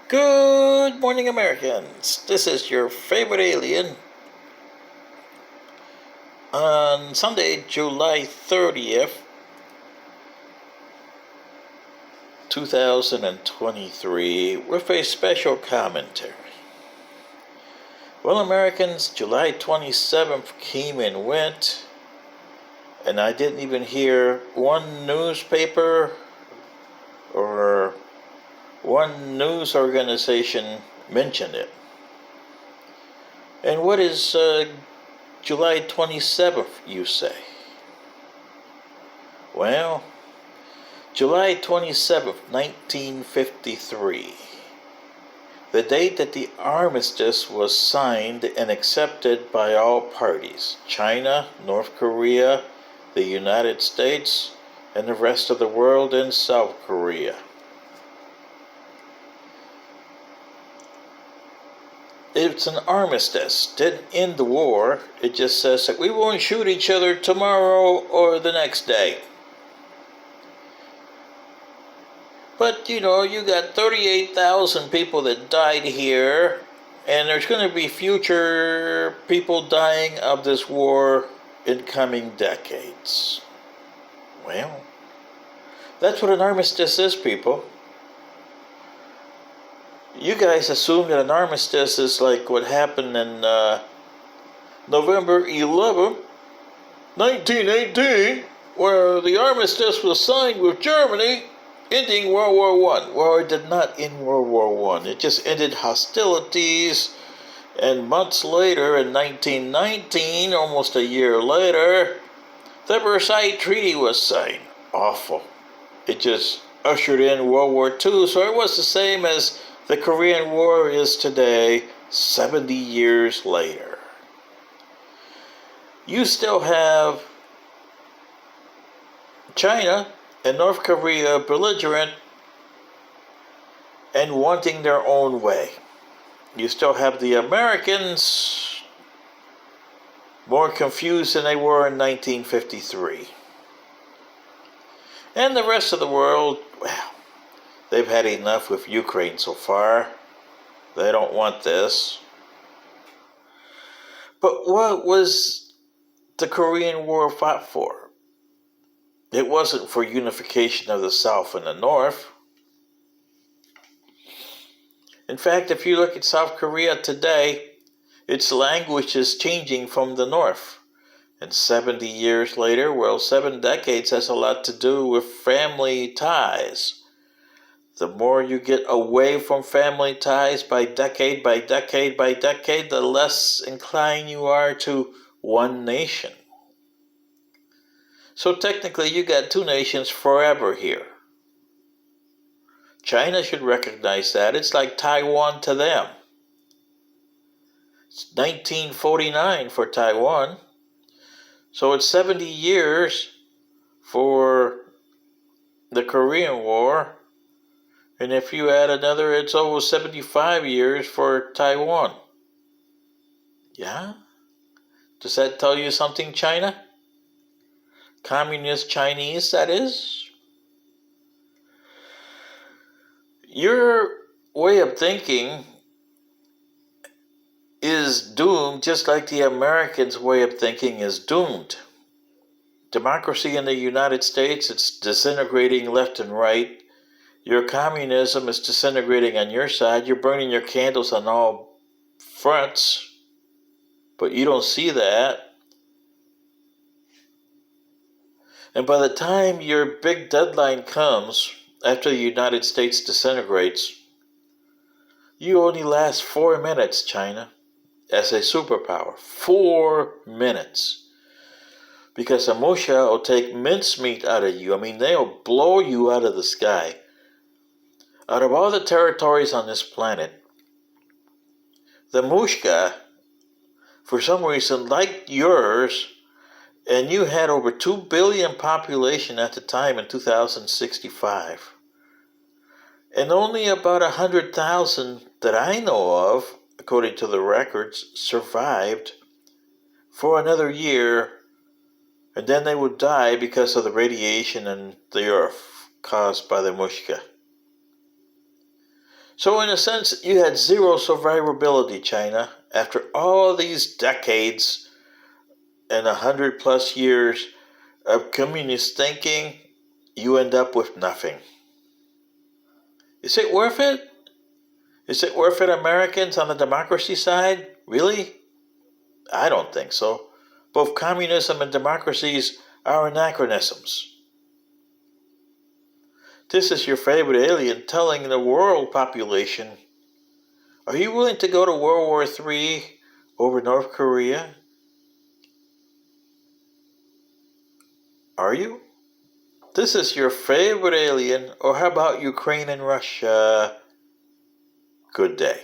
Good morning, Americans. This is your favorite alien on Sunday, July 30th, 2023, with a special commentary. Well, Americans, July 27th came and went, and I didn't even hear one newspaper or one news organization mention it. And what is July 27th, you say? Well, July 27th, 1953, the date that the armistice was signed and accepted by all parties: China, North Korea, the United States, and the rest of the world, and South Korea. It's an armistice. Didn't end the war. It just says that we won't shoot each other tomorrow or the next day. But you got 38,000 people that died here, and there's going to be future people dying of this war in coming decades. Well, that's what an armistice is, people. You guys assume that an armistice is like what happened in November 11th, 1918, where the armistice was signed with Germany, ending World War I. Well, it did not end World War I. It just ended hostilities, and months later, in 1919, almost a year later, the Versailles Treaty was signed. Awful. It just ushered in World War II, so it was the same as the Korean War is today, 70 years later. You still have China and North Korea belligerent and wanting their own way. You still have the Americans more confused than they were in 1953. And the rest of the world, well, they've had enough with Ukraine so far. They don't want this. But what was the Korean War fought for? It wasn't for unification of the South and the North. In fact, if you look at South Korea today, its language is changing from the North. And 70 years later, well, 7 decades has a lot to do with family ties. The more you get away from family ties by decade, the less inclined you are to one nation. So technically, you got 2 nations forever here. China should recognize that. It's like Taiwan to them. It's 1949 for Taiwan. So it's 70 years for the Korean War. And if you add another, it's over 75 years for Taiwan. Yeah? Does that tell you something, China? Communist Chinese, that is? Your way of thinking is doomed, just like the Americans' way of thinking is doomed. Democracy in the United States, it's disintegrating left and right. Your communism is disintegrating on your side. You're burning your candles on all fronts, but you don't see that. And by the time your big deadline comes, after the United States disintegrates, you only last 4 minutes, China, as a superpower. 4 minutes. Because the Musha will take mincemeat out of you. I mean, they'll blow you out of the sky. Out of all the territories on this planet, the Mushka, for some reason, like yours, and you had over 2 billion population at the time in 2065, and only about 100,000 that I know of, according to the records, survived for another year, and then they would die because of the radiation in the earth caused by the Mushka. So in a sense, you had zero survivability, China. After all these decades and 100+ years of communist thinking, you end up with nothing. Is it worth it? Is it worth it, Americans on the democracy side? Really? I don't think so. Both communism and democracies are anachronisms. This is your favorite alien telling the world population, are you willing to go to World War III over North Korea? Are you? This is your favorite alien, or how about Ukraine and Russia? Good day.